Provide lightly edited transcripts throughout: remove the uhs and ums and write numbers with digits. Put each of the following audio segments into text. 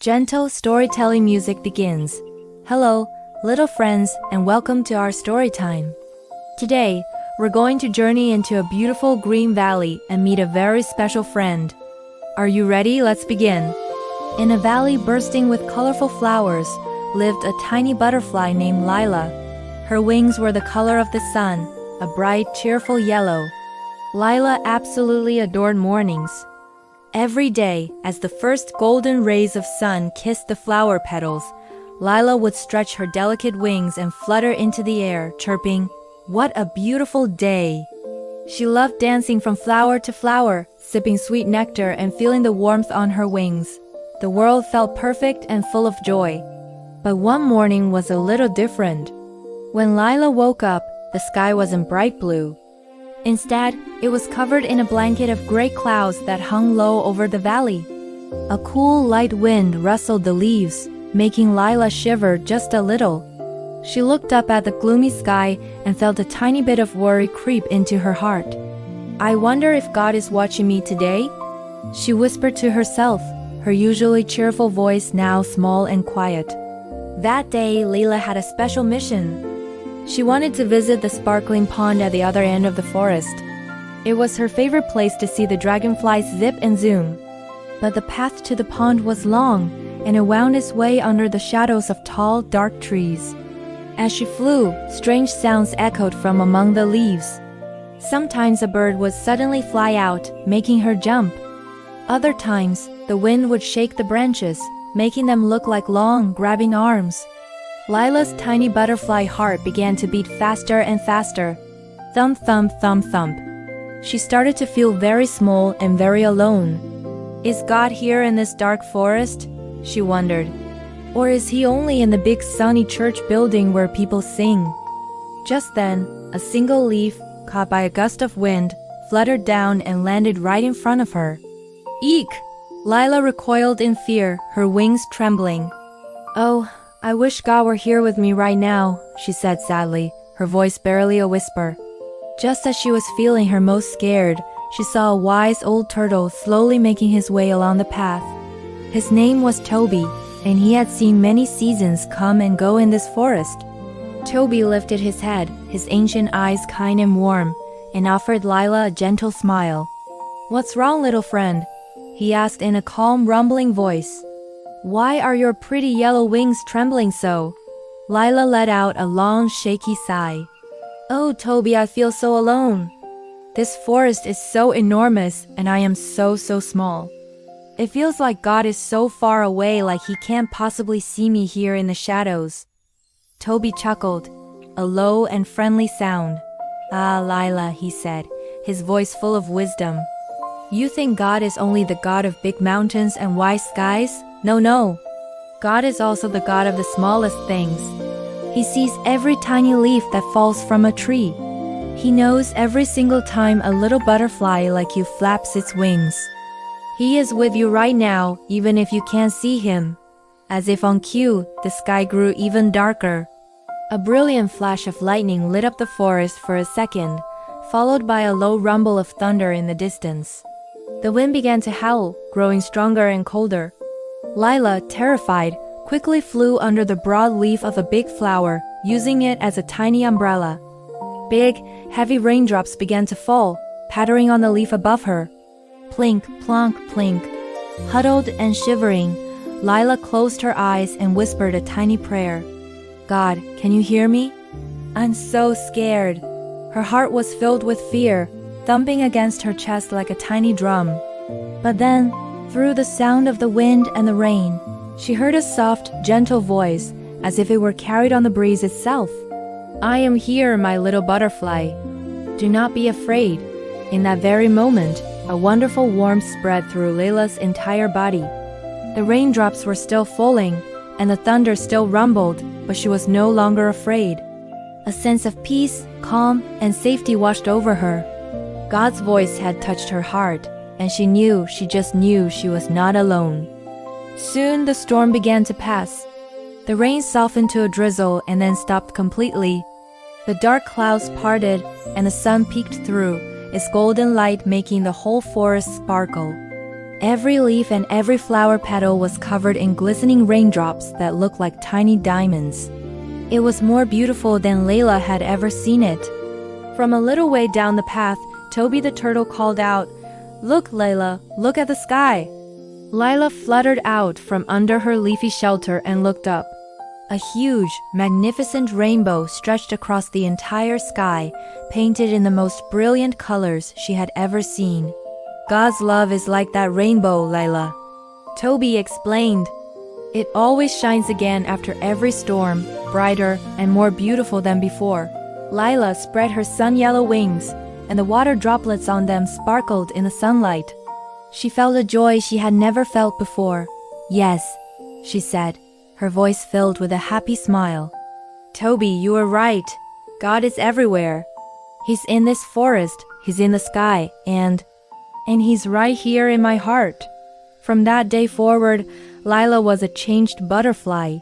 Gentle storytelling music begins. Hello, little friends, and welcome to our story time. Today, we're going to journey into a beautiful green valley and meet a very special friend. Are you ready? Let's begin. In a valley bursting with colorful flowers, lived a tiny butterfly named Lila. Her wings were the color of the sun, a bright, cheerful yellow. Lila absolutely adored mornings. Every day, as the first golden rays of sun kissed the flower petals, Lila would stretch her delicate wings and flutter into the air, chirping, "What a beautiful day!" She loved dancing from flower to flower, sipping sweet nectar and feeling the warmth on her wings. The world felt perfect and full of joy. But one morning was a little different. When Lila woke up, the sky wasn't bright blue. Instead, it was covered in a blanket of gray clouds that hung low over the valley. A cool, light wind rustled the leaves, making Lila shiver just a little. She looked up at the gloomy sky and felt a tiny bit of worry creep into her heart. "I wonder if God is watching me today?" she whispered to herself, her usually cheerful voice now small and quiet. That day, Lila had a special mission. She wanted to visit the sparkling pond at the other end of the forest. It was her favorite place to see the dragonflies zip and zoom. But the path to the pond was long, and it wound its way under the shadows of tall, dark trees. As she flew, strange sounds echoed from among the leaves. Sometimes a bird would suddenly fly out, making her jump. Other times, the wind would shake the branches, making them look like long, grabbing arms. Lila's tiny butterfly heart began to beat faster and faster. Thump, thump, thump, thump. She started to feel very small and very alone. Is God here in this dark forest? She wondered. Or is he only in the big sunny church building where people sing? Just then, a single leaf, caught by a gust of wind, fluttered down and landed right in front of her. Eek! Lila recoiled in fear, her wings trembling. "Oh, I wish God were here with me right now," she said sadly, her voice barely a whisper. Just as she was feeling her most scared, she saw a wise old turtle slowly making his way along the path. His name was Toby, and he had seen many seasons come and go in this forest. Toby lifted his head, his ancient eyes kind and warm, and offered Lila a gentle smile. "What's wrong, little friend?" he asked in a calm, rumbling voice. "Why are your pretty yellow wings trembling so?" Lila let out a long, shaky sigh. "Oh, Toby, I feel so alone. This forest is so enormous, and I am so small. It feels like God is so far away, like he can't possibly see me here in the shadows." Toby chuckled, a low and friendly sound. "Ah, Lila," he said, his voice full of wisdom. "You think God is only the God of big mountains and wide skies? No. God is also the God of the smallest things. He sees every tiny leaf that falls from a tree. He knows every single time a little butterfly like you flaps its wings. He is with you right now, even if you can't see him." As if on cue, the sky grew even darker. A brilliant flash of lightning lit up the forest for a second, followed by a low rumble of thunder in the distance. The wind began to howl, growing stronger and colder. Lila, terrified, quickly flew under the broad leaf of a big flower, using it as a tiny umbrella. Big, heavy raindrops began to fall, pattering on the leaf above her. Plink, plonk, plink. Huddled and shivering, Lila closed her eyes and whispered a tiny prayer. "God, can you hear me? I'm so scared." Her heart was filled with fear, thumping against her chest like a tiny drum. But then, through the sound of the wind and the rain, she heard a soft, gentle voice, as if it were carried on the breeze itself. "I am here, my little butterfly. Do not be afraid." In that very moment, a wonderful warmth spread through Lila's entire body. The raindrops were still falling, and the thunder still rumbled, but she was no longer afraid. A sense of peace, calm, and safety washed over her. God's voice had touched her heart, and she just knew she was not alone. Soon the storm began to pass. The rain softened to a drizzle and then stopped completely. The dark clouds parted, and the sun peeked through, its golden light making the whole forest sparkle. Every leaf and every flower petal was covered in glistening raindrops that looked like tiny diamonds. It was more beautiful than Lila had ever seen it. From a little way down the path, Toby the turtle called out, "Look, Lila, look at the sky." Lila fluttered out from under her leafy shelter and looked up. A huge, magnificent rainbow stretched across the entire sky, painted in the most brilliant colors she had ever seen. "God's love is like that rainbow, Lila," Toby explained. "It always shines again after every storm, brighter and more beautiful than before." Lila spread her sun-yellow wings, and the water droplets on them sparkled in the sunlight. She felt a joy she had never felt before. "Yes," she said, her voice filled with a happy smile. "Toby, you are right. God is everywhere. He's in this forest, he's in the sky, and he's right here in my heart." From that day forward, Lila was a changed butterfly.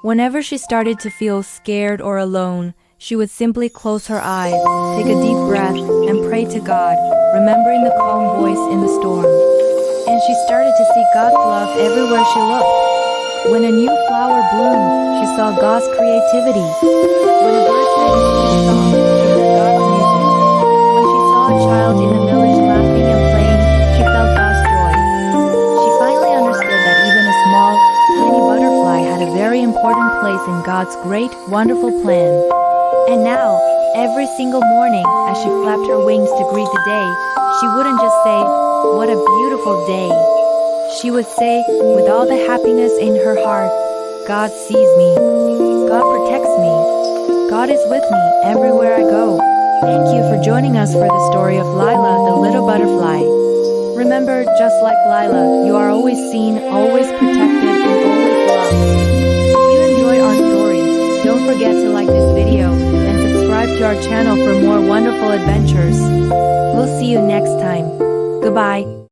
Whenever she started to feel scared or alone, she would simply close her eyes, take a deep breath, and pray to God, remembering the calm voice in the storm. And she started to see God's love everywhere she looked. When a new flower bloomed, she saw God's creativity. When a bird sang a sweet song, she heard God's music. When she saw a child in the village laughing and playing, she felt God's joy. She finally understood that even a small, tiny butterfly had a very important place in God's great, wonderful plan. And now, every single morning, as she flapped her wings to greet the day, she wouldn't just say, "What a beautiful day." She would say, with all the happiness in her heart, "God sees me. God protects me. God is with me everywhere I go." Thank you for joining us for the story of Lila, the little butterfly. Remember, just like Lila, you are always seen, always protected, and always loved. If you enjoy our story, don't forget to like this video and subscribe to our channel for more wonderful adventures. We'll see you next time. Goodbye.